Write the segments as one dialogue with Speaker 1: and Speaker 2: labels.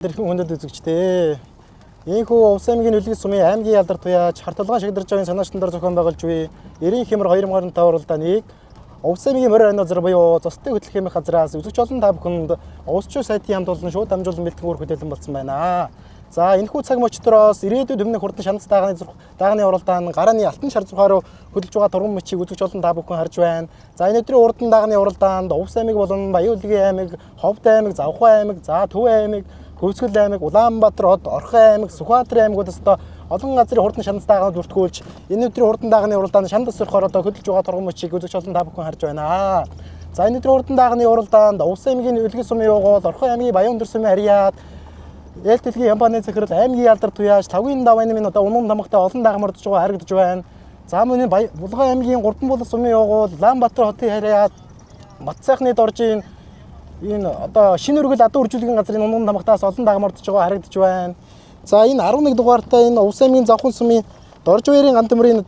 Speaker 1: Тэрхэн хүндэд үзэгчтэй. Ийхүү Увс аймгийн Үлгis сумын аймгийн ялдар туяаж харталгаан шигдэрж байгаа санаачтан дор зохион байгуулж буй 90 хэмэр 2025 уралдааныг Увс аймгийн морь айнаа зэр буюу Зостын хөтлөх хэмэх газраас үзэгч олон та бүхэнд Увсчуу сайтын хамт олон шууд дамжуулан бэлтгэн хүрэх хөтөлбөр болсон байна. За энэхүү цаг мөчтроос ирээдүйд өмнөх хурдан шанц даагны уралдаан гарааны алтан шар зурхаар хөдөлж байгаа турган мөчийг үзэгч олон та бүхэн харж байна. За энэ өдрийн уралдаан даагны уралдаанд Увс аймаг болон Баян-Улгийн аймаг, Ховд аймаг, Завхан аймаг, за Төв аймаг, Хөвсгөл аймаг, Улаанбаатар хот, Орхон аймаг, Сүхбаатар аймагудаас олон газрын хурдан шанц даагнууд бүртгүүлж энэ өдрийн хурдан даагны уралдаанд шандас зурхаар хөдөлж байгаа турган мөчийг үзэгч олон та бүхэн харж байна. За энэ өдрийн хурдан даагны уралдаанд Увс аймгийн Үлгis сумын явгол, Орхон аймгийн Баян-Өндөр сумын Харьяат, Ээлтэлгийн Ямбаны захирал аймгийн ялдар туяаж 5-ын давааны минь унан тамгатай олон даагмардж байгаа харагдаж байна. За мөн Булган аймгийн Гурбанбул сумын явгол, Улаанбаатар хотын Харьяат, Бат сайхны доржийн энэ шинэ өргөл адуу үржүүлгийн газрын унан тамгатаас олон даагмардж байгаа харагдаж байна. За энэ 11 дугаартай энэ Увс аймгийн Завхан сумын Дорж баярын гант төмрийн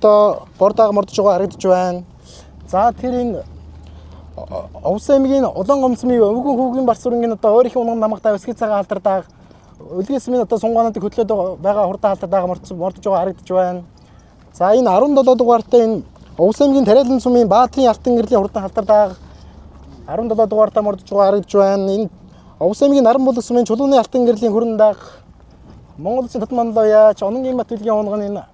Speaker 1: бор даагмардж байгаа харагдаж байна. За тэр энэ Увс аймгийн Улаан гомцмын өвгөн хүүгийн барсүрэнгийн өөрийнхөө унан тамгатай өсгий цагаан алдар дааг Үлгis сумын сунгаануудыг хөтлөөд байгаа хурдан алдар дааг мордж байгаа харагдаж байна. За энэ 17 дугаартай энэ Увс аймгийн Тариалан сумын Баатрын алтан гэрлийн хурдан алдар дааг 17 дугаартай мордж байгаа харагдаж байна. Энэ Увс аймгийн Наранбулаг сумын Чулууны алтан гэрлийн хүрэн дааг Монгол Улсын Татманлоо яач Ононгийн Бат билгийн унган энэ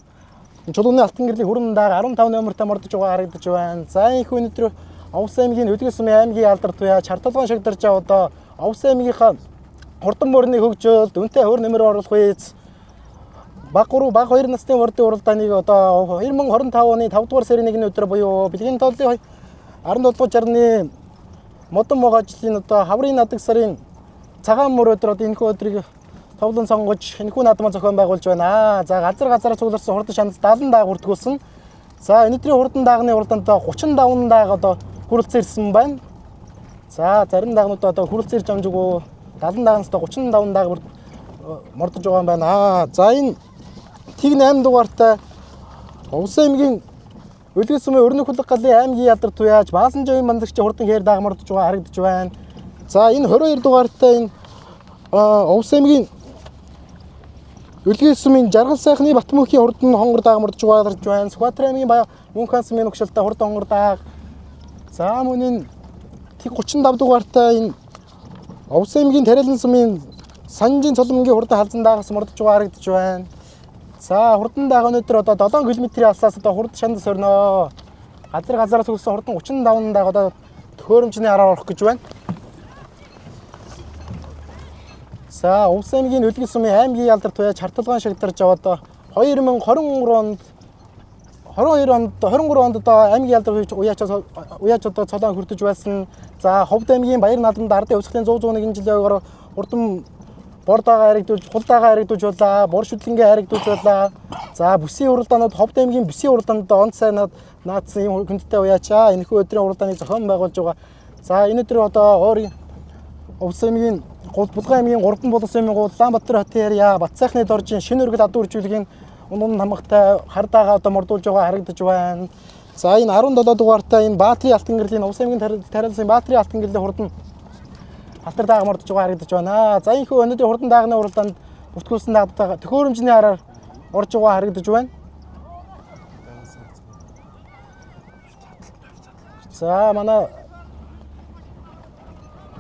Speaker 1: Чулууны алтан гэрлийн хүрэн дааг 15 номертай мордж байгаа харагдаж байна. За их өнөдөр Увс аймгийн Үлгis сумын аймгийн ялдар туяаж харталгаан шигдэрж байгаа Увс аймгийнхаа хурдан мөрний хөгжөөлд үнэтэй хөр нэмэр оруулах үйс баг 2 насны урдын уралдааныг 2025 оны 5 дугаар сарын 1-ний өдөр буюу бэлгийн тооллын 17 дугаар жарны модон могоожлын хаврын надаг сарын цагаан мөр өдөр энэхүү өдрийг товлон сонгож энэхүү наадмаа зохион байгуулж байна. За газар цугларсан хурдан шанц 70 дааг хүртгүүлсэн. За энэ өдрийн хурдан даагны уралдаанд 35 дааг хүрэлцэн ирсэн байна. За зарим даагнууд хүрэлцэн ирж амжаагүй 70 даагнаас 35 дааг мордож байгаа юм байна. За энэ Тэг 8 дугаартай Увс аймгийн Үлгис сумын Өрнөх хулга галын аймгийн ялдар туяаж Баасанжавын мандагчийн хурдан хээр дааг мордож байгаа харагдаж байна. За энэ 22 дугаартай энэ Увс аймгийн Үлгис сумын Жаргал сайхны Батмөнхийн хурдан хонгор дааг мордож байгаа харагдаж байна. Сүхбаатар аймгийн Мөнхөн сумын угшилтай хурдан хонгор дааг. За мөн энэ Тэг 35 дугаартай энэ Увс аймгийн Тариалан сумын Санжийн Цоломгийн хурдан халзан даагаас мордож байгаа харагдаж байна. За хурдан дааг өнөөдөр 7 км-ийн алсаас хурд шанд сорно. Газар цугласан хурдан 35 дааг төхөөрөмжний араар орох гэж байна. За Увс аймгийн Үлгис сумын аймгийн ялдар туяаж харталгаан шигдэрж аваад 2023 онд аймгийн ялдар уяач цолоон хүртэж байсан. За Ховд аймгийн Баяр наадамд ардын өсгөлийн 101 жилийн хурдан бор даага харигдуулж, хул даага харигдуулж байлаа, бор шүтлэнгээ харигдуулж байлаа. За бүсийн уралдаанууд Ховд аймгийн бүсийн уралдаанд онц сайнаад наадсан юм хүндтэй уяачаа. Энэхүү өдрийн уралдааныг зохион байгуулж байгаа. За энэ өдөр Увс аймгийн Булган аймгийн Гурбанбул сумын Улаанбаатар хотын Харьяа, Бат сайхны доржийн шинэ өргөл адуу үржүүлгийн унан тамгатай хар даага мордуулж байгаа харагдаж байна. За энэ 17 дугаартай энэ Баатрын алтан гэрлийн Увс аймгийн Тариалан Баатрын алтан гэрлийн хурдан алдар дааг мордож байгаа харагдаж байна. За энэ өнөөдрийн хурдан даагны уралдаанд бүртгүүлсэн даагтайгаа төхөөрөмжний араар орж байгаа харагдаж байна. За манай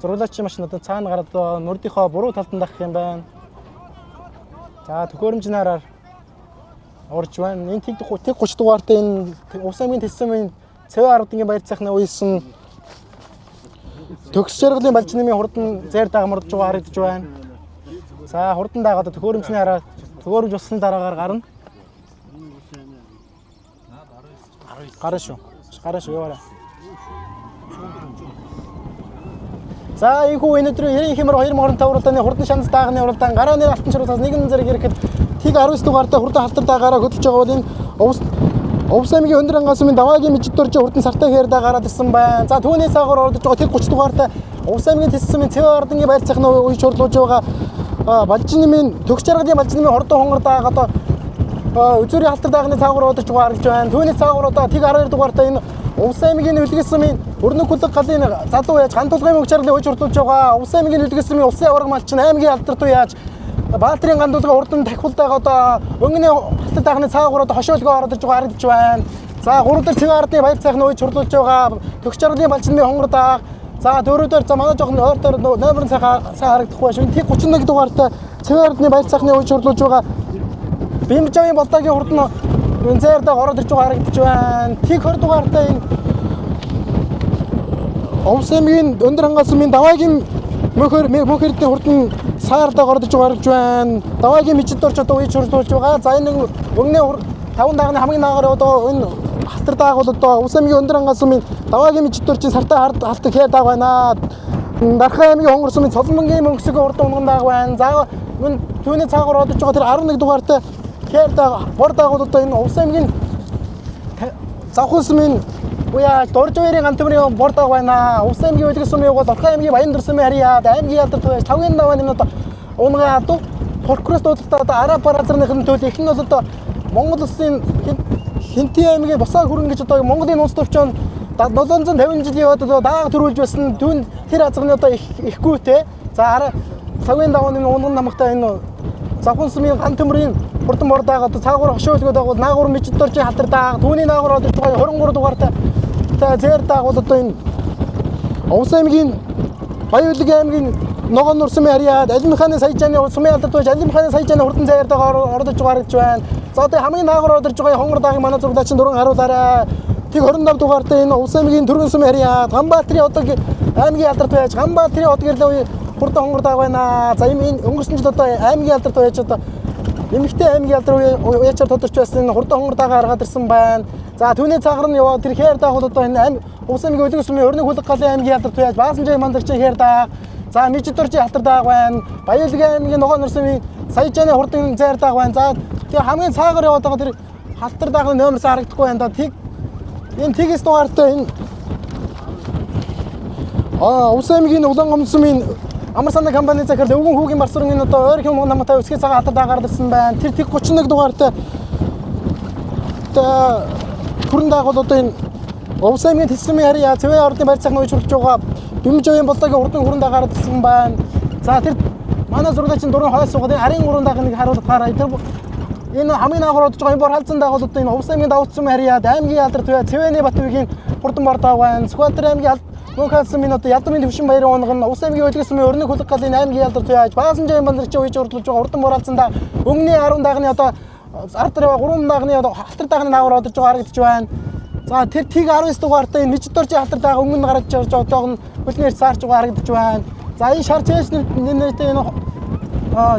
Speaker 1: зургуулачийн машин цаана гараад мөрдийнхөө буруу талд нь дагах юм байна. За төхөөрөмжний араар орж байна. Энэ Тэг 30 дугаартай энэ Увс аймгийн Тэсэмийн Цэвэ ардгийн баяр цахны уйсан Төгс жаргалын балжнымын хурдан зайр дааг мордож байгаа харагдаж байна. За хурдан дааг төхөөрөмжний араар төхөөрөмж болсон дараагаар гарна. Гарна шүү яваарай. За ийхүү энэ өдрийн 90 хэмэр 2025 уралдааны хурдан шанц даагны уралдаан гарааны алтан шаргаас 1 зэрэг ирэхэд Тэг 19 дугаартай хурдан халтар даагаараа хөдөлж байгаа бол энэ Увс аймгийн Өндөр ангаас өмнө даваагийн мижид дорж хурдан сартай хээр даагаар ирсэн байна. За түүний цаагаар ордож байгаа Тэг 30 дугаартай Увс аймгийн Тэсэмийн Цэвэ ардгийн баяр цахны уйж хурлуулж байгаа балжнымын Төгс жаргалын балжнымын хурдан хонгор дааг үзүүрийн халтар даагны цаагаар ордож байгаа харагдаж байна. Түүний цаагаар Тэг 12 дугаартай энэ Увс аймгийн Үлгис сумын Өрнөг хөлөг галын залуу яаж хан тулгын мөнгө чаргалын хойж хурдуулж байгаа. Улс аймгийн нөлөөсрийн улсын аварга малчин аймгийн алдарт яаж Баатарын гандуулга урдан тахилтайг одоо өнгөний халтад дагны цаагуур одоо хошоолгоо ороод ирж байгаа харагдаж байна. За 3 дахь цэвэн ардны баяр цайхны хойж хурдуулж байгаа. Төгс чаргалын малчны хонгор дааг. За дөрөвдөр за манай жоохон ойртоор номерын сайн харагдах байна шүү. Тэг 31 дугаартай цэвэн ардны баяр цайхны хойж хурдуулж байгаа. Бимжавын болдогийн хурдан зээрдэг ороод ирж байгаа харагдаж байна. Тэг 20 дугаартай энэ Улс аймгийн өндөр хангалтын даваагийн мөхөрдний хурдан саардаг ороод ирж байгаа харагдаж байна. Даваагийн мижид орч одоо үеж хурдуулж байгаа. За энэ өнгөний 5 даагны хамгийн наагаар одоо энэ халтар дааг бол одоо Улс аймгийн өндөр хангалтын даваагийн мижид орчийн сартай халтар хээр дааг байна. Дархан аймгийн хонгор сумын Цолмонгийн мөнгөсөг урд унган дааг байна. За энэ түүний цаагаар ороод ирж байгаа тэр 11 дугаартай хээр дааг бор дааг бол одоо энэ Улс аймгийн завхан сумын Уяа Доржоорын гантмрын бор дааг байна. Улс аймгийн үлгэр сумын бол Орхон аймгийн Баяндар сумын харьяа аймгийн алдарт байж тавгийн давааны одоо унгаа одоо фолклорист дуудалтаа одоо араб бараазрын төлөө их нь бол одоо Монгол улсын Хинтээ аймгийн босоо хүрэн гэж одоо Монголын улс төвчөнд 750 жилийн яваад одоо дааг төрүүлж байсан түүн тэр азганы одоо ихгүйтэй. За цагийн давааны унган намагтай энэ завхан сумын гантмрын хурдан бор дааг одоо цаагуур хошоолгоо дааг наагур мижид доржийн халтар дааг түүний наагур одоо 23 дугаартай зээр дааг бол одоо энэ Улс аймгийн Баяулаг аймгийн Ногоон нур сумын харьяад Алим хааны саяжааны сумын алдарт байж Алим хааны саяжааны хурдан зээр дааг орж байгаа харагдж байна. За одоо хамгийн наагур орж байгаа хонгор даагийн манай зургаачин дөрвөн харуулаарай. Тэг 25 дугаартай энэ Улс аймгийн Түргэн сумын харьяад Ганбаатарын одоо аймгийн алдарт байж Ганбаатарын од гэрлээ хурдан хонгор дааг байна. За энэ өнгөрсөн жил одоо аймгийн алдарт байж одоо Нэмэгтэй аймгийн алдар уяачаар тодорч байсан хурдан хонгор дааг гаргаад ирсэн байна. За түүний цаагар нь яваад тэр хээр дааг бол одоо энэ Улс аймгийн үлгэр сумын өрнөг хөлөг галын аймгийн алдарт байж Баасанжай мандарчин хээр дааг. За мижид доржийн халтар дааг байна. Баялаг аймгийн Ногоон нур сумын саяжааны хурдан зээр дааг байна. За тэгээ хамгийн цаагаар яваад байгаа тэр халтар даагны номер харагдахгүй байна да. Тэг энэ тэгээс дугаартай энэ Улс аймгийн Улаангомд сумын Амар санаа компани захирал өвгөн хүүгийн марсрын энэ одоо ойр хэм намтай өсгий цагаан хатад дагаар ирсэн байна. Тэр тэг 31 дугаартай хүрэн дааг бол одоо энэ Улс аймгийн Тэсрэмийн харьяа цэвэн ордын барь цахны үеж хурж байгаа Бимжавын болдогийн урдан хүрэн дагаар ирсэн байна. За тэр манай зургаачин дөрөв хойс суугаад энэ арын уран дааг нэг харуулгаараа тэр энэ хамгийн наагур одож байгаа энэ бор халзан дааг бол одоо энэ Улс аймгийн Давуу цэцмийн харьяа аймгийн алдарт бай Цэвэний Батбигийн хурдан бор дааг байна. Сүхбаатар аймгийн Мөнхалсан минь одоо Ядмын төвшин баярын унган Улс аймгийн үлгэр сумын өрнөг хөлөг галын аймгийн алдарт байж Баасанжай мандарчин үеж хурдлуулж байгаа урдан боралцсан да өнгөний 10 даагны одоо ардар 3 даагны одоо халтар даагны наагур одож байгаа харагдаж байна. За тэр тиг 19 дугаартай энэ мижид доржийн халтар дааг өнгөнд гарч явж байгаа нь хөлнээр саарч байгаа харагдаж байна. За энэ шар чэйс нэртэй энэ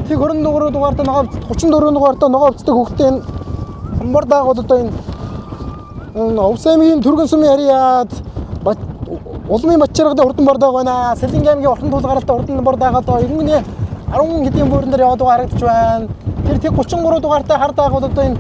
Speaker 1: тиг 24 дугаартай ногоо 34 дугаартай ногоо өвцдөг хөвгтэй энэ бор дааг бол одоо энэ Улс аймгийн Түргэн сумын харьяад Улмын Батчаргад хурдан бор дааг байна. Сэлэнг аймгийн Орхон тулгаралтай хурдан бор дааг одоо өнгөний 10 хэдийн буурн дээр яваад байгаа харагдаж байна. Тэр тэг 33 дугаартай хар дааг бол одоо энэ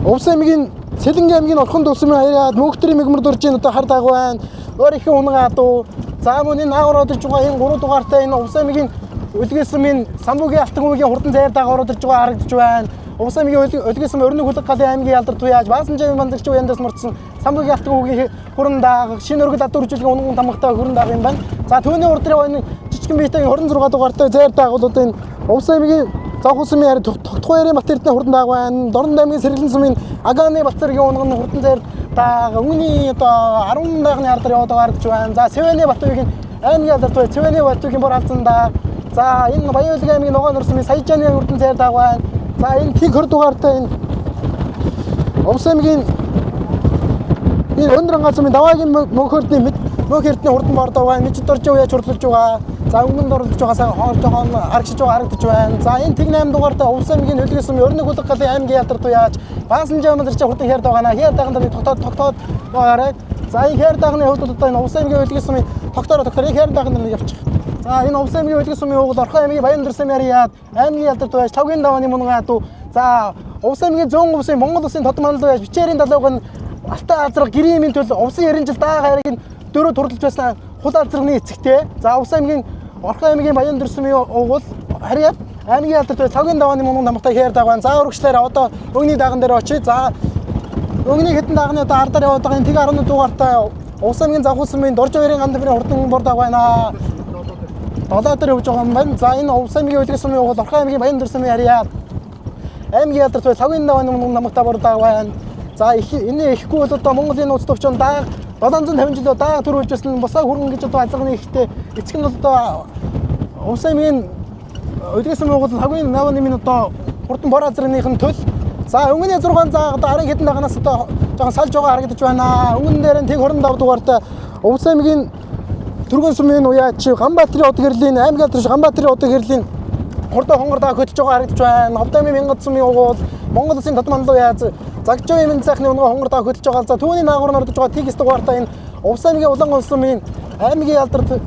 Speaker 1: Улс аймгийн Сэлэнг аймгийн Орхон тулсмын харьяад мөнхтрийн мэгмэр дуржийн одоо хар дааг байна. Өөр их унгаа дуу. За мөн энэ наагур одож байгаа энэ 3 дугаартай энэ Улс аймгийн үлгэр сумын Самбугийн алтан үеийн хурдан зайр дааг ороод ирж байгаа харагдаж байна. Улс аймгийн үлгэр сумын өрнөг хөлөг галын аймгийн алдарт туяаж Баасанжай мандарч уяндас мордсон Самбугийн алтан үеийн хурдан дааг шинэ өргөл ад үржүүлгийн унган тамгатай хурдан дааг юм байна. За түүний урд энэ жижигэн биетэй 26 дугаартай зайр дааг бол одоо энэ Улс аймгийн Завхан сумын харь Тогтхойрын Батэрдний хурдан дааг байна. Дорн аймгийн Сэргэлэн сумын Агааны Батцэргийн унган хурдан зайр дааг өнгөний одоо 10 даагны ардар яваад байгаа харагдаж байна. За Цэвэний Батбигийн аймгийн алдарт бай Цэвэний Батбигийн бор алзан дааг. За энэ Баяулаг аймгийн Ногоон нур сумын саяжааны хурдан зайр дааг байна. За энэ тиг 20 дугаартай энэ Улс аймгийн энэ өндөр хангалтын даваагийн мөнхөрдний хурдан бор дааг байна. Мижид дорж уяаж хурдлуулж байгаа. За өнгөнд орлож байгаа хоолж байгаа аргшиж байгаа харагдаж байна. За энэ тэг 8 дугаартай Улс аймгийн үлгэр сумын өрнөг хөлөг галын аймгийн алдарт уяаж Баасанжай мандарчин хурдан хээр дааг байна. Хээр дааганд тогтоод байгаарай. За энэ хээр даагны хувьд одоо энэ Улс аймгийн үлгэр сумын тогтоор энэ хээр дааганд явчих. За энэ Улс аймгийн үлгэр сумын уул Орхон аймгийн Баяндар сумын харьяад аймгийн алдарт байж Тавгийн давааны мунгаа дуу. За Улс аймгийн зүүн улсын Монгол улсын тод манал байж Бичээрийн далайг нь Алтай азраг гэрийн төл улсын 90 жил дааг хайрыг дөрөв турлаж байсан хул азрагны эцэгтэй. За Улс аймгийн Орхон аймгийн Баяндар сумын уул харьяад аймгийн алдарт байж Тавгийн давааны мунгаа намтай хээр дааг байна. За урагшлаараа одоо өнгөний дааган дээр очие. За өнгөний хэдэн даагны одоо ардаар яваад байгаа энэ тэг 11 дугаартай Увс аймгийн Завхуу сумын Дорж баярын гандбарын хурдан бордог байна. Долоо дээр явж байгаа юм байна. За энэ Увс аймгийн үлгэр сумын бол Орхон аймгийн Баяндар сумын харьяа. Аймгийн алдарт бай цагийн даваа намагтаа бордог байна. За энэ ихгүй бол одоо Монголын нууц төвчөн дааг 750 жилөө дааг төрүүлжсэн босаа хүргэн гэж одоо азганы ихтэй эцэг нь одоо Увс аймгийн үлгэр сумын бол цагийн даваа нэмийн одоо хурдан бор азрыных төл. За өнгөний 6 заа одоо арын хэдэн даганаас одоо жоохон салж байгаа харагдаж байна. Өнгөн дээр нь тэг 25 дугаартай Увс аймгийн Түргэн сумын уяач Ганбаатарын од гэрлийн аймгийн алдарш Ганбаатарын од гэрлийн хурдан хонгор дааг хөтлж байгаа харагдаж байна. Ховдамын Мянгад сумын угуул Монгол улсын татманлуу яаж Загжовын минь сайхны өнгө хонгор дааг хөтлж байгаа. За түүний наагур нордож байгаа Тигс дугаартай энэ Увс аймгийн Улаангон сумын аймгийн алдарт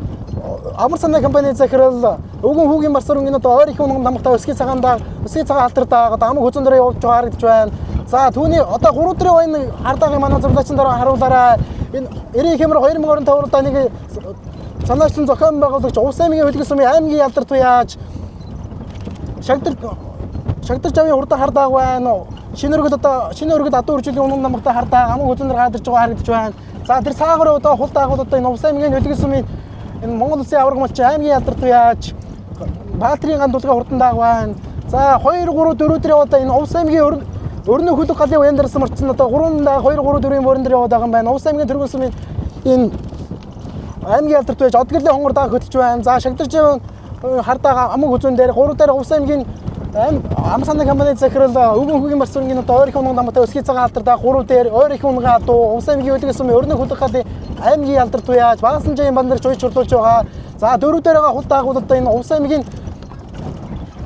Speaker 1: Амар санаа компани захирал өвгөн хүүгийн барсар өнгөнд ойр их унган намгтай өсгий цагаан халтар дагаад амг хүзэн дээр явж байгаа харагдаж байна. За түүний одоо 3 өдрийн ойн хардаагийн манай зурлагчин дараа харуулаарай. Энэ 90 хэмэр 2025 онд нэг санаачлан зохион байгуулагч Увс аймгийн үлгэр сумын аймгийн алдарт яаж шагдарч авийн хурдан хардааг байна. Шинэ өргөд адуу үржилийн унган намгтай хардааг амг хүзэн дээр гадарч байгаа харагдаж байна. За тэр цаагаар одоо хул даагууд одоо энэ Увс аймгийн үлгэр сумын энэ Монгол улсын авраг малчин аймгийн алдарт яаж Баатарын гандулга хурдан дааг байна. За 2 3 4 өдрийн одоо энэ Увс аймгийн өрнө хөлөг галын уян дээрс марцсан одоо 3 дааг 2 3 4-ийн мөрөн дээр яваад байгаа юм байна. Увс аймгийн Түргэн сумын энэ аймгийн алдарт байж одгэрлийн хонгор дааг хөтлж байна. За шагдарчийн хардаага амг хүзүүн дээр 3 дээр Увс аймгийн Амар санаа компани захирал өвгөн хүүгийн барс өрнгийн одоо ойр их унган намтай өсгий цагаан алдартай 3 дээр ойр их унган адуу Увс аймгийн үлгэр сумын өрнө хөлөг галын аймгийн алдарт уяаж Багасанжийн бандарч уйж хурлуулж байгаа. За 4 дээр байгаа хул даагууд одоо энэ Увс аймгийн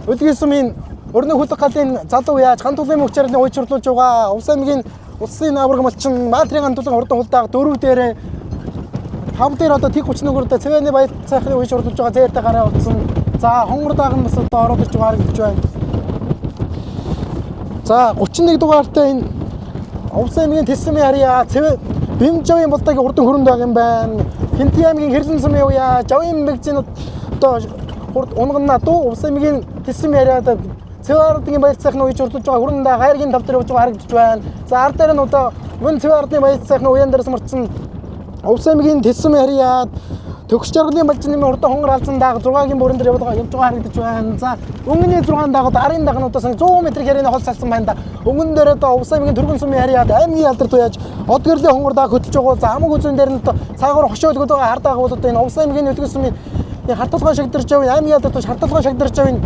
Speaker 1: үлгэр сумын өрнө хөлөг галын залуу уяаж гантулын мөгчөрлөний уйж хурлуулж байгаа. Увс аймгийн улсын авраг малчин Баатарын гантулын хурдан хул дааг 4 дээр 5 дээр одоо Тэг 31-д Цэвэний баяр цайхны уйж хурлуулж байгаа зээртэй гараа утсан. За хонгор дааг нь бас одоо ороод ирж байгаа гэж байна. За 31 дугаартай энэ Увс аймгийн Тэс сумын харьяа Бэмжавын болдогийн хурдан хөрөнд байгаа юм байна. Хинти аймгийн Хэрлэн сумын уяа Жавын мэгзийн одоо унган адуу Увс аймгийн Тэс сумын харьяа Цэвэардгийн баяр цайхны уйж хурлуулж байгаа хөрөнд даа гайргийн тав дээр явж байгаа харагдаж байна. За ар дээр нь одоо мөн Цэвэардгийн баяр цайхны уян дээрс марцсан Увс аймгийн Тэс сумын харьяа Төгс жаргалын балжны хурдан хонгор алзан дааг 6-гийн бүрэн дээр явж байгаа харагдаж байна. За өнгөний 6 даагууд арын дагнуудаас 100 м хэрэг хол салсан байна да. Өнгөн дээр одоо Увс аймгийн Түргэн сумын харьяад аймгийн алдарт уяаж од гэрлийн хонгор дааг хөтлж байгаа. За амг үзэн дээр нь цаагаар хошоолгод байгаа хар даагууд одоо энэ Увс аймгийн үлгэр сумын харталгаан шагдарч авын аймгийн алдарт харталгаан шагдарч авын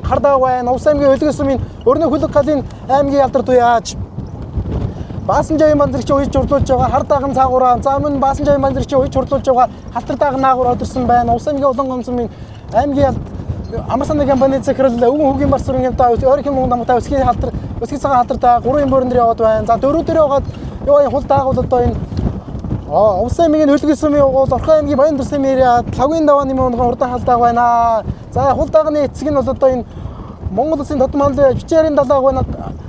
Speaker 1: хар дааг байна. Увс аймгийн үлгэр сумын өрнө хөлөг галын аймгийн алдарт уяаж Баасанжийн бандрагч уйж хурлуулж байгаа хар даагын цаагаараа за мөн Баасанжийн бандрагч уйж хурлуулж байгаа халтар дааг наагур одорсон байна. Увс аймгийн Улаангон сумын аймгийн Амар санаа компани захирал өвгөн хүүгийн барс өрнгийн одоо ойр их унган намтай өсгий цагаан халтартаа 3-ын бүрэн дээр яваад байна. За 4 дээр яваад яваа хул даагууд одоо энэ Увс аймгийн үлгэр сумын угуул Орхон аймгийн Баяндар сумын харьяа Лагын даваа нэмийн унган хурдан халдааг байна. За хул даагны эцэг нь бол одоо энэ Монгол улсын татманлын Жичээрийн далайг байна.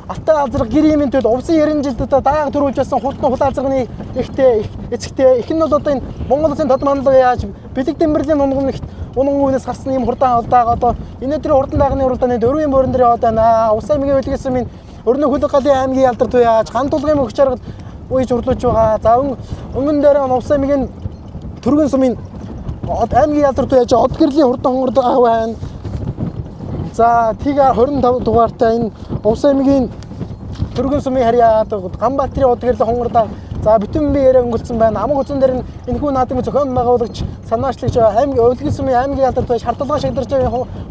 Speaker 1: Алтай азраг гэрийн төл Увсын 90 жилд одоо дааг төрүүлж байсан хурдан хул азрагны ихтэй эцэгтэй их нь бол одоо энэ Монгол улсын татманлуу яаж бэлэг дэмбэрлийн унган үнээс гарсан юм хурдан алдааг одоо энэ өдрийн хурдан даагны уралдааны 4-ийн мөрөн дээр яваад байна. Увс аймгийн үлгэр сумын өрнө хөлөг галын аймгийн алдарт уяаж гантулгын мөгч жаргал уйж хурлуулж байгаа. За өнгөн дээр Увс аймгийн Түргэн сумын аймгийн алдарт уяаж од гэрлийн хурдан хонгор дааг байна. За тийгээр 25 дугаартай энэ Увс аймгийн Түргэн сумын харьяа Ганбаатарын од гэрлийн хонгор дааг за бүтэн бие яриа өнгөлцсөн байна. Амг үзэн дээр нь энэхүү наадмын зохион байгуулагч санаачлагч аймгийн үлгэр сумын аймгийн алдарт байж харталгаан шагдарч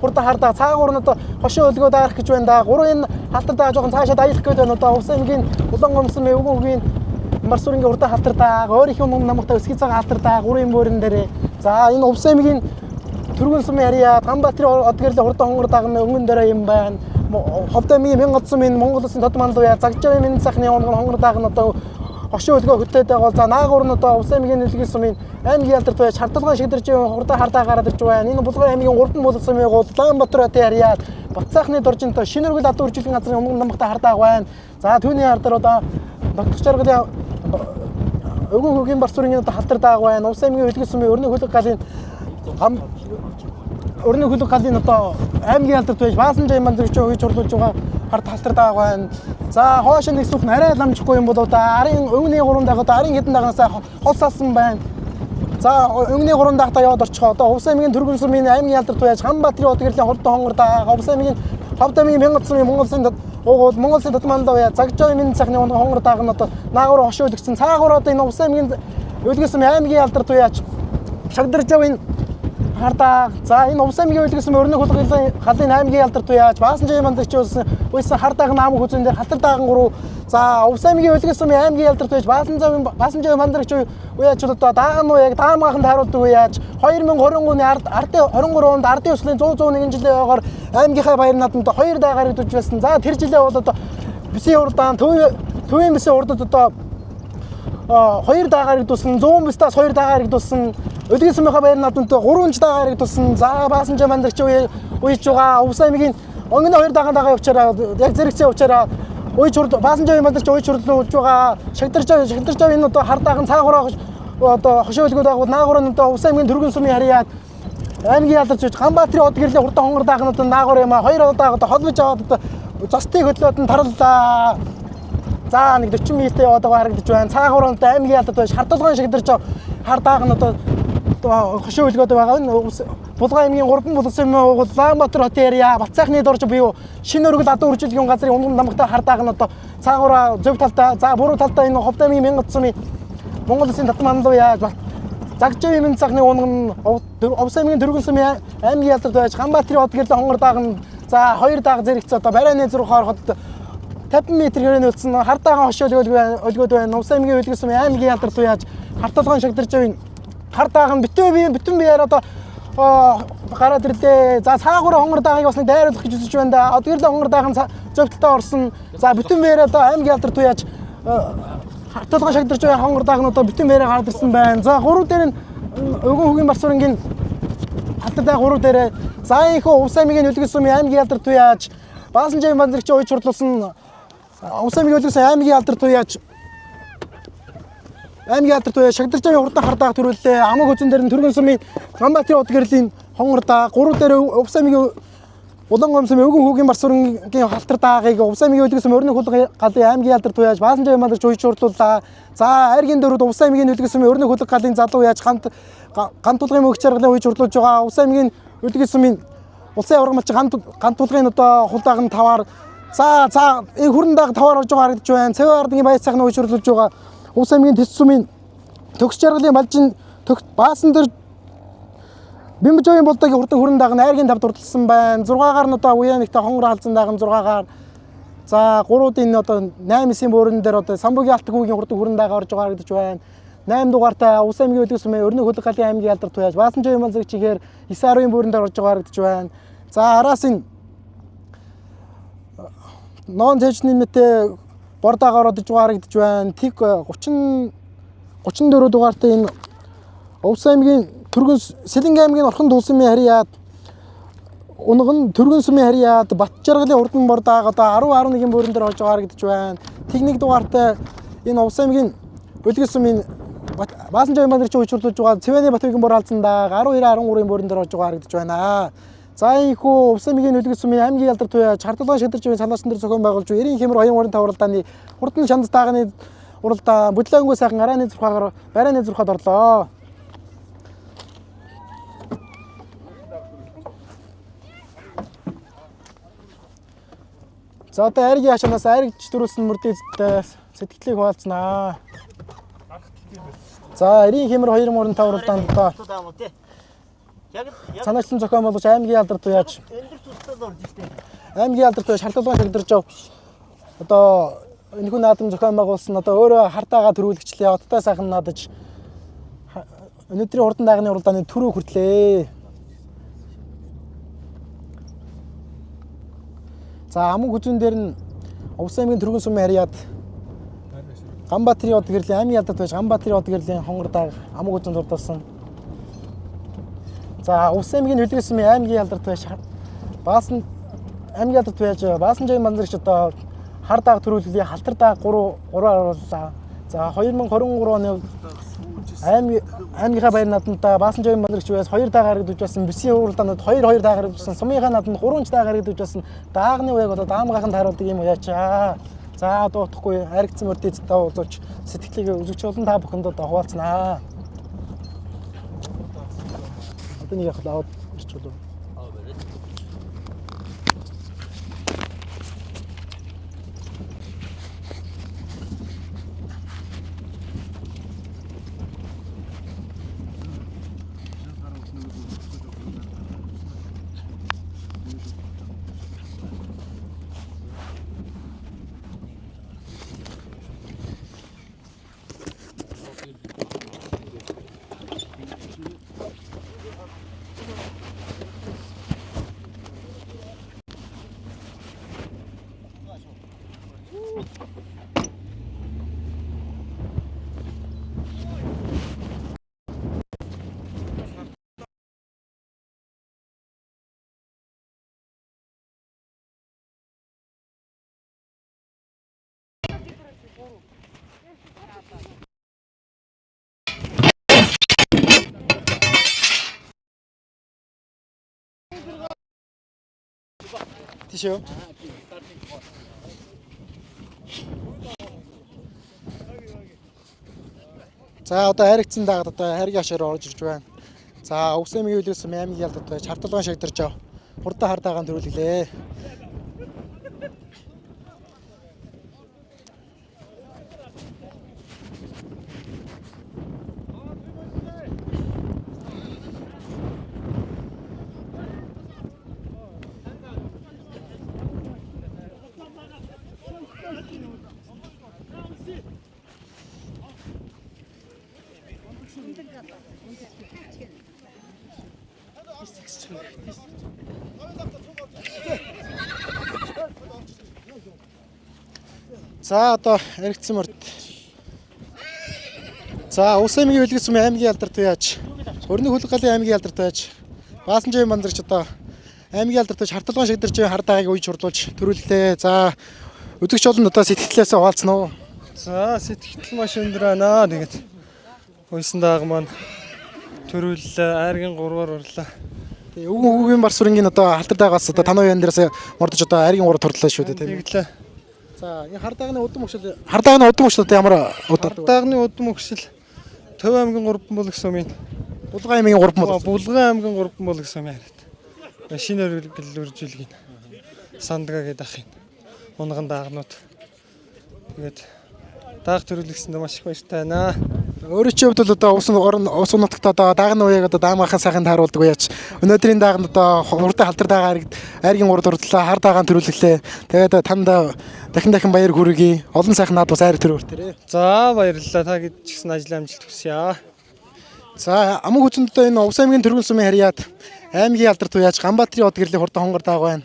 Speaker 1: хурдан хардаа цаагаар нь одоо хошин өлгөө даарах гэж байна да. 3-ын халтар даа жоохон цаашаа аялах гэж байна. Одоо Увс аймгийн Улаангон сумын өвгөн хүүгийн барс өрнгийн хурдан халтар даа ойр их унган намтай өсгий цагаан халтар даа 3-ын бүрэн дээр. За энэ Увс аймгийн Түргэн сумын харьяа Ганбаатарын од гэрлийн хурдан хонгор дааг өнгөн дээр юм байна. Ховдамын Мянгад сумын Монгол улсын татманлуу яа Загжовын минь сайхны унган хонгор дааг нь одоо хошин өлгөө хөтөөд байгаа. За наагур нь одоо Увс аймгийн үлгэр сумын аймгийн алдарт байж харталгаан шигдэрч хурдан хардаа гараад ирж байна. Энэ Булган аймгийн 3 муулал сумын Улаанбаатар хотын харьяа Батцаахны доржинтой шинэ өргөд адуу үржилийн газрын унган намгтай хардааг байна. За түүний хардар одоо Догтч жаргалын өвгөн хүүгийн барс өрнгийн одоо халтар дааг байна. Увс аймгийн үлгэр сумын өрнө хөлөг галын одоо аймгийн алдарт байж Баасанжийн бандрагч уйж хурлуулж байгаа харт халтар дааг байна. За хоош нэг сүх арай ламжихгүй юм болоо да. Арын өнгөний 3 дагуу да арын хэдэн дагнасаа хол салсан байна. За өнгөний 3 дагтаа яваад орчихоо. Одоо Хувс аймгийн Түргэн сумын аймгийн ялдар туяаж Ханбаатарын од гэрлийн хурдан хонгор да. Хувс аймгийн Ховд аймгийн Мянгат сумын Монголын татмандаа бая Загжаа минь цахны хонгор дааг нь одоо наагур хошоо өгсөн. Цаагур одоо энэ Хувс аймгийн Үлгэн сумын аймгийн ялдар туяаж шагдарж явын хардаа. За энэ Хувс аймгийн Үлгэн сумын өрнөх хулгайлын халын аймгийн ялдар туяаж Баасанжийн мандрагч үйлсэн хардааг намаг хүзэн дээр халтар дааган 3. За Хувс аймгийн Үлгэн сумын аймгийн ялдар туяаж Баасанжийн мандрагч уяач одоо дааган уу яг даамгаханд харуулдаг уяач 2023 оны ардын 23 онд ардын өслийн 101 жилийн ойгоор аймгийнхаа баяр наадамд 2 даа гаргаж байсан. За тэр жилээ бол одоо бисийн урдаан төвийн бисийн урдад одоо 2 даа гаргадуулсан 100 бистаас 2 даа гаргадуулсан Үлгэн сумынхаа баяр наадамд 3 даа гаргадуулсан. За Баасанжийн мандрагч уяж байгаа Хувс аймгийн өнгөний 2 дагаа явчаараа яг зэрэгцээ явчаараа уяж Баасанжийн мандрагч уяж хурлуулж байгаа шагдарж энэ одоо хардаахан цаагаараа одоо хошоолгоод байгаа наагур нь одоо Хувс аймгийн Түргэн сумын харьяат аймгийн ялдарч Ханбаатарын од гэрлийн хурдан хонгор даах нь одоо наагур юм а 2 удаа одоо холбож аваад одоо застыг хөдлөөд нь тараллаа. За нэг 40 м яваад байгаа харагдаж байна. Цаагуур нь аймгийн ялдарч байж хардлагын шигдэрч хардааг нь одоо хошоолгоод байгаа нь Булган аймгийн 3 булсан юм Улаанбаатар хотын харьяа Бацаахны дорж буюу шинэ өргөл адуу үржилгийн газрын унган намгтай хардааг нь одоо цаагаараа зөв талдаа за буруу талдаа энэ Ховд аймгийн Мянгат сумын Монгол Улсын татмандаа яаж Загжаа минь цахны унган Хувс аймгийн Түргэн сумын аймгийн ялдар байж Ханбаатарын од гэрлийн хонгор дааган за 2 дааг зэрэгц одоо барайны 6 хоороход 50 м хүрээний үлдсэн хардаахан хошоолгоод байна. Хувс аймгийн Үлгэн сумын аймгийн ялдар туяаж харталгаан шагдарж байна. Хардаахан бүтэн биеэр одоо гараад ирлээ. За цаагаараа хонгор даагийг бас нэг дайруулах гэж үзэж байна да. Од гэрлийн хонгор даахан зөвтөлтөө орсон. За бүтэн биеэр одоо аймгийн ялдар туяаж харталгаан шагдарж байгаа хонгор дааг нь одоо бүтэн биеэр гараад ирсэн байна. За 3 дээр нь өвгөн хөгийн Барсуурангийн халтар дааг 3 дээр. За ийхүү Хувс аймгийн Үлгэн сумын аймгийн ялдар туяаж Баасанжийн мандрагч уяж хурлуулсан Хувс аймгийн Үлгэн сумын аймгийн ялдар туяаж шагдарж байгаа хурдан хардааг төрүүллээ. Амаг хүзэн дээр нь Түргэн сумын Ханбаатарын од гэрлийн хонгор дааг 3 дээр Хувс аймгийн Улаан сумын өвгөн хүүгийн Барсуурангийн халтар даагийг Хувс аймгийн Үлгэн сумын өрнөх хулгайлын аймгийн ялдар туяаж Баасанжийн мандрагч уяж хурлууллаа. За айргийн дөрөвд Хувс аймгийн Үлгэн сумын өрнөх хулгайлын залуу яаж гант тулгын мөгч аргалын уяж хурлуулж байгаа. Хувс аймгийн Үлгэн сумын улсын аврагч гант тулгын одоо хулдааг нь 5-аар за энэ хүрэн дааг 5-аар орж байгаа харагдаж байна. Цэвэн ардгийн баяр цахны уяж хурлуулж байгаа. Хувс аймгийн Тэс сумын төгсч аргалын балжин Баасан дээр Бимжойн болдогийн хурдан хүрэн дааг нь айргийн тавд урдсан байна. 6-гаар нь одоо уяа нэгтэй хонгор халзан дааг нь 6-гаар. За 3-ын одоо 8-9-ийн буурын дээр одоо Самбугийн Алтгүүгийн хурдан хүрэн дааг орж байгаа харагдаж байна. 8 дугаартай Хувс аймгийн Үлгэн сумын өрнөх хулгайлын аймгийн ялдар туяаж Баасанжийн мандрагч ихээр 9-10-ийн буурын дээр орж байгаа харагдаж байна. За араас нь Ноон цэжний мэтэ бордаагаар орж байгаа харагдаж байна. Тэг 34 дугаартай энэ Хувс аймгийн Сэлэнг аймгийн Орхон тулсмын харьяат унган Түргэн сумын харьяат Батжаргалын хурдан бордааг одоо 10-11 буурын дээр орж байгаа харагдаж байна. Тэг 1 дугаартай энэ Хувс аймгийн Үлгэн сумын Баасанжийн мандрагч уяж хурлуулж байгаа Цэвэний Батбагийн бор халзан дааг 12-13-ийн буурын дээр орж байгаа харагдаж байна. За ийхүү Хувс аймгийн Үлгэн сумын аймгийн ялдар туяаж харталгаан шагдарч буй салаачны дээр зохион байгуулж буй 90 хэмэр 2.5 уралдааны хурдан шандас дааганы уралдаа бүдлээнгүй сайхан арайны 6-аар барайны 6-ад орлоо. За одоо айргийн хашаанаас айргч төрүүлсэн мөрдөө сэтгэлийг хуваалцнаа. За 90 хэмэр 2.5 уралдаанд одоо санаачлан зохион болгож аймгийн ялдар туяаж харталгаан шагдарж ав. Одоо энэ хүн наадам зохион байгуулсан одоо өөрөө хардаагаа төрүүлэгчлээ. Одтой сайхан наадаж өнөөдрийн хурдан даагны уралдааны түрүү хүртлээ. За аман хүзүүн дээр нь Хувс аймгийн Түргэн сумын харьяат Ханбаатарын од гэрлийн аймгийн ялдар туяаж Ханбаатарын од гэрлийн хонгор дааг аман хүзүүнд урдуулсан. За Хувс аймгийн Үлгэн сумын аймгийн ялдар туяаж аймгийн ялдар туяаж Баасанжийн мандрагч одоо хар дааг төрүүлээ халтар дааг 3 орууллаа. За 2023 оны аймгийнхаа баяр наадамдаа Баасан Жовын мандрагч байс 2 даага харагдаж байсан. Бүсийн хуралдаанд 2 даага харагдаж байсан. Сумынхаа наадамд 3 даага харагдаж байсан. Даагны уяг одоо даамгаханд харуулдаг юм яачаа. За дуутахгүй харигдсан мөрдөд та уулзууч сэтгэлийг үзэгч болон та бүхэнд одоо хуваалцнаа. Одоо нэг яг лавд ирчихлээ. Тийшөө. За одоо харигдсан даагад одоо хайргийн хашаар орж ирж байна. За өвсөмгийн хөлөөс аймгийн ялдад байж хавталгаан шагдарч ав. Хурдан хардаагаан төрүүлглээ. За одоо харигдсан мөрд. За өвсөмгийн хөлөөс аймгийн ялдарт байж өрнөг хөлөг галын аймгийн ялдарт байж Баасан Жовын мандрагч одоо аймгийн ялдарт байж харталгаан шигдэрч хардаагааг үеж хурлуулж төрүүллээ. За үзэгч олон одоо сэтгэлээсээ хуваалцсан уу?
Speaker 2: За сэтгэл маш өндөр байна. Тэгээд хойсон даага маань төрүүллээ. Айргийн 3-аар орлоо.
Speaker 1: Тэгээ өвгөн бар сүрэнгийн одоо халтар даагаас одоо танаа ян дээрээс мордож одоо айргийн 3 турлаа шүү дээ тийм.
Speaker 2: Тэглээ.
Speaker 1: За энэ хардаагны удам өгшил одоо ямар
Speaker 2: Хардаагны удам өгшил Төв аймгийн 3 бол гэсэн юм.
Speaker 1: Булган аймгийн 3 бол.
Speaker 2: Булган аймгийн 3 бол гэсэн юм яриад. Шинээр үржилгэн. Сандгаа гэдэг ах юм. Унган даагнууд. Тэгээд дааг төрүүлгэсэндээ маш их баяртай байна.
Speaker 1: Өөрөө чи хувьд бол одоо ус нутагт одоо даагны уяг одоо даамгахын сайханд харуулдаг үеч. Өнөөдрийн дааганд одоо хурдан халтар даагаар айргийн 3 дурлаа хар даагаан төрүүлглээ. Тэгээд танд дахин баяр хүргэе. Олон сайхан наад бас айр төрөөртөө.
Speaker 2: За баярлалаа. Та гэж гисэн ажил амжилт хүсье.
Speaker 1: За амаг хүчинд одоо энэ Увс аймгийн Түргэн сумын харьяат аймгийн алдарт уяач Ганбаатарын од гэрлийн хурдан хонгор дааг байна.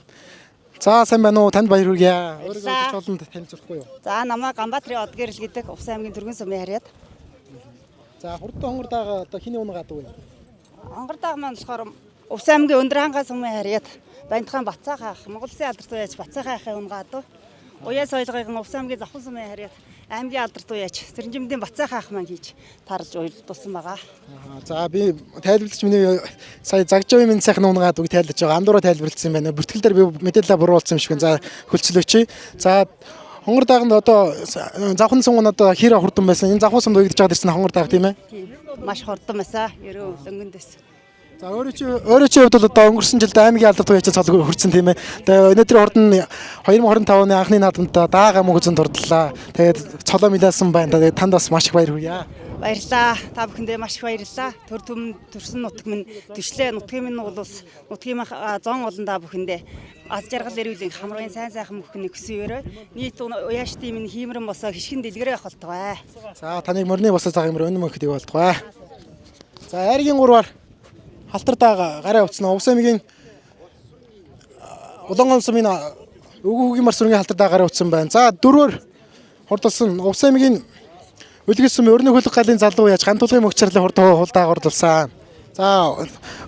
Speaker 1: За сайн байна уу? Танд баяр хүргэе. Өөрөөр олонд танилцуулахгүй юу?
Speaker 3: За намайг Ганбаатарын од гэрэл гэдэг Увс аймгийн Түргэн сумын харьяат.
Speaker 1: За хурдан хонгор дааг одоо хиний унаг аадаг вэ?
Speaker 3: Хонгор дааг маань болохоор Увс аймгийн Өндрхангаа сумын харьяат Баянтхан Бацаахан ах Монгол Улсын алдарт уяач Бацаахан ахын унаг аадаг. Уяа соёлгын Увс аймгийн Завхан сумын харьяат аймгийн алдарт уяач Сэрэнжимдийн Бацаахан ах маань хийж тарлж уйлдуулсан байгаа.
Speaker 1: За би тайлбарлаж миний сая Загжавын минь сайхан унгаад үг тайлбарлаж байгаа. Андуураа тайлбарлсан байна. Бүртгэл дээр би мэдээлэл буруулсан юм шиг байна. За хөлцлөөч. За хонгор дааганд одоо завхан сум одоо хэр хурдан байсан. Энэ завхан сумд уйдж байгаа гэсэн хонгор дааг тийм ээ.
Speaker 3: Маш хурдан байсан. Ерөө лөнгөндөөс.
Speaker 1: За өөрөө чи хувьд бол одоо өнгөрсөн жилд аймгийн алдарт уяач цол хүрсэн тийм ээ. Тэгээ өнөөдрийн хурдан 2025 оны анхны наадамд даага мөгөзөнд дурдлаа. Тэгээд цолоо милаасан байна. Тэгээд танд бас маш их баяр хүргье.
Speaker 3: Баярлалаа. Та бүхэндээ маш их баярлалаа. Төр төмөн төрсөн нутаг минь төшлөө нутгийн минь улс нутгийн зон олон та бүхэндээ аз жаргал эрүүлийн хамрын сайн сайхан бүхнийг хүсье. Нийт уяачдын минь хиймрэн босоо хишгэн дэлгэрээ холтгоо.
Speaker 1: За таныг мөрний босоо цаг юмр өнөмөн хөтөг болтгоо. За айргийн 3-аар халтар даага гараа утсан Увс аймгийн Улаангон сумын өвгөгийн мар сүргийн халтар даага гараа утсан байна. За 4-өр хурдалсан Увс аймгийн Үлгis сумын өрнөг хөлөг галын залуу яаж гантулгын мөгчрлээ хурдан хулдаа гурлуулсан. За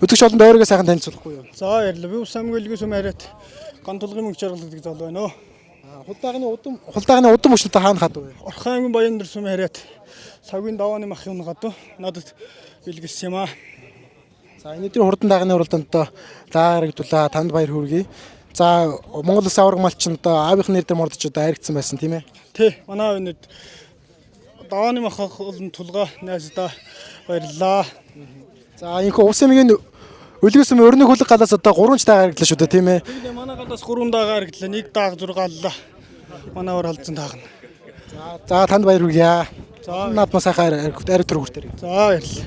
Speaker 1: өдөгч олонд өөрийгөө сайхан танилцуулахгүй юу?
Speaker 2: За баярлалаа. Би Увс аймгийн Үлгis сумын харьяат гантулгын мөнгө чаргал гэдэг залуу байна.
Speaker 1: Хулдаагны удам өчнөд хаана хад вэ?
Speaker 2: Орхон аймгийн Баяндар сумын харьяат цагийн давааны махын гадуу надад бэлгэлсэн юм аа.
Speaker 1: За өнөөдрийн хурдан даганы уралдаанд одоо лаарагдуулаа танд баяр хүргэе. За Монгол Улсын аварга малчин одоо аавынх нэр дээр мордож одоо хайрцсан байсан тийм ээ.
Speaker 2: Тий, манай өнөд давааны махах болон тулгаа найздаа баярлалаа.
Speaker 1: За энэхүү Увс аймгийн Үлгэн сумын өрнөг хөлөг галаас одоо 3 ч даага харагдлаа шүү дээ тийм ээ.
Speaker 2: Тэгээ манай гадаас 3 даага харагдлаа. Нэг даага 6 аллаа. Манай өөр халдсан таагна.
Speaker 1: За танд баяр хүргье.
Speaker 2: За
Speaker 1: Наадмаа сайхан ариг төр хүртээр.
Speaker 2: за баярлалаа.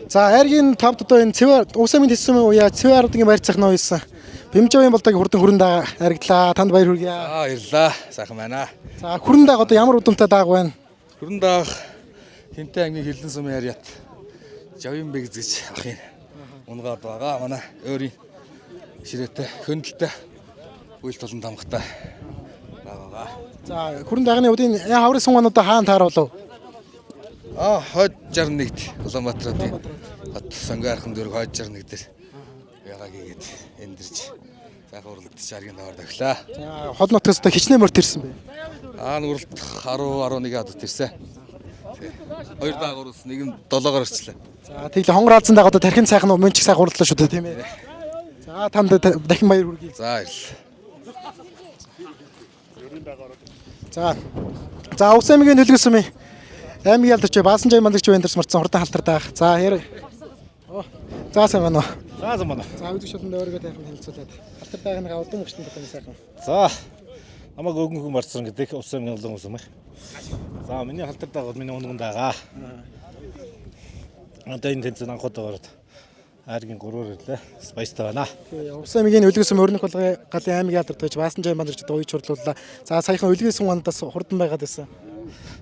Speaker 1: За хайргийн тавд одоо энэ Увс аймгийн тэс сумын уяа Цэвэ ардгийн баяр цахна уйсан. Бэмжавын болдог хурдан хүрэн даага харагдлаа. Танд баяр хүргье.
Speaker 4: За баярлалаа. Сайхан байна.
Speaker 1: За хүрэн даага одоо ямар удамтай даага байна?
Speaker 4: Хүрэн даах Хинтэй аймгийн Хилэн сумын харьяат Жавин бэгз гэж ахын унгаад байгаа. Манай өөрийн ширээтэй хөндлөлтэй үйл толон тамгатай байгаа.
Speaker 1: За хүрэн даганы удын хаврын сумган одоо хаана тааруулав?
Speaker 4: Хойд 61-д Улаанбаатарын хот Сонгоархан дөрөв хойд 61 дээр ягаа гээд эндэрж сайхан уралдаж аргийн даваар давхлаа.
Speaker 1: За хол нутгаас одоо хичнээн мөрт ирсэн бэ.
Speaker 4: Уралд 10-11 адад ирсэн. Хоёр даагуур ус нэг нь 7-оор ирчлээ.
Speaker 1: За тэглээ хонгор аалзан дагаа одоо тархин сайхан мөн ч их сайхан уралдлаа шүү дээ тийм ээ. За танд дахин баяр хүргэе.
Speaker 4: За баярлалаа.
Speaker 1: За Увс аймгийн Үлгэн сумын аймгийн алдарч Баасан жай мандагч вендерс марцсан хурдан халтар даах. За хэрэг. За сайн байна уу?
Speaker 5: За сайн байна.
Speaker 1: За үзэгч болонд өөрийгөө тайхан хэлцүүлээд халтар даагны удам өгчтөн тохиолын сайхан.
Speaker 5: За намайг өвгөн марцсан гэдэг Увс аймгийн Улаан сум. За миний халтар дагаа миний унган дагаа. Одоо энэ тэнцэн анхудаар айргийн 3-оор ирлээ. Баяртай байна.
Speaker 1: Увс аймгийн Үлгэн сум өрнөх болгоны галын аймгийн алдарт байж Баасан жай мандагч одоо уйч хурлууллаа. За саяхан Үлгэн сум гандаас хурдан байгаад байсан.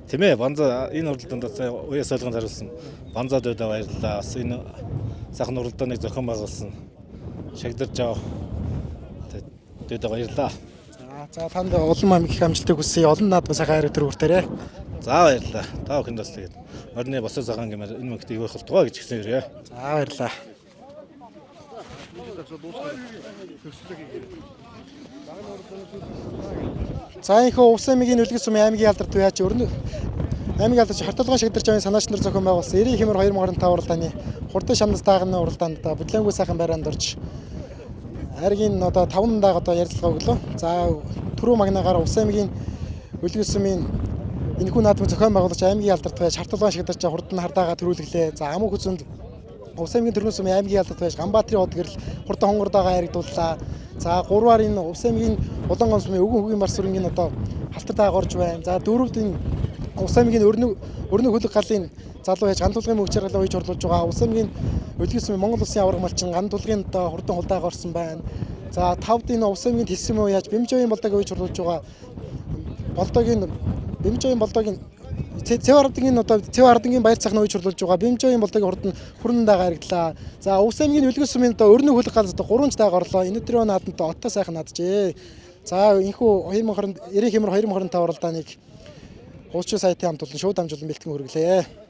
Speaker 5: Тийм ээ, банза энэ уралдаанд уяас ойлгон хариулсан. Банзад өдөө баярлалаа. Бас энэ сайхан уралдааныг зохион байгуулсан. Шагдарч ав. Өдөө баярлалаа.
Speaker 1: За танд улам амиг их амжилтыг хүсье. Олон наадмын сайхан хайр төр хүртээрэй.
Speaker 5: За баярлалаа. Та бүхэнд бас тэгээд орны босоо цагаан гэмээр энэ мөнгөийг өгөх болтугай гэж хэлсэн ирээ.
Speaker 1: За баярлалаа. За энэхүү Увс аймгийн Үлгэн сумын аймгийн алдарт уяач өрнө аймгийн алдарч харталгаан шагдарч авын санаач нар зохион байгуулсан 90 хэмээр 2025 уралдааны хурдан шамнас даагны уралдаанд бүдлээнгүй сайхан байраанд орж хайргийн одоо 5 даага одоо ярилцлага өглөө. За түрүү магнаагаар Увс аймгийн Үлгэн сумын энэхүү наадмыг зохион байгуулагч аймгийн алдарт уяач харталгаан шагдарч хурдан хардаагаа төрүүлглээ. За амуу хүзэнд Увс аймгийн Төргөн сумын аймгийн алдарт байж Ганбаатарын хот гэрэл хурдан хонгор дагаа харигдууллаа. За 3-аар энэ Увс аймгийн Улаангон сумын өвгөн хөгийн марс сүрэнгийн одоо халтар дагаа орж байна. За 4-д энэ Увс аймгийн өрнөг хөлөг галын залуу байж гандулгын мөнгө чаргалаа хийж орлуулж байгаа. Увс аймгийн Үлгэн сумын Монгол Улсын аварга малчин гандулгын одоо хурдан хулдаагаа орсон байна. За 5-д энэ Увс аймгийн тэс сумын яаж Бэмжавын болдог хийж орлуулж байгаа. Болдогийн Бэмжавын болдогийн Цэвэ ардгийн баяр цахны үеч хурлуулж байгаа. Бэмжавын болдог хурдан хүрэн дагаа харагдлаа. За Увс аймгийн Үлгэн сумын одоо өрнөг хөлөг галаас одоо 3 ч даага орлоо. Энэ өдрийн наадамтай оттой сайхан наджээ. За энэхүү 90 хэмээр 2025 уралдааныг хуучийн сайтын хамт олон шууд дамжуулан бэлтгэн хүргэлээ.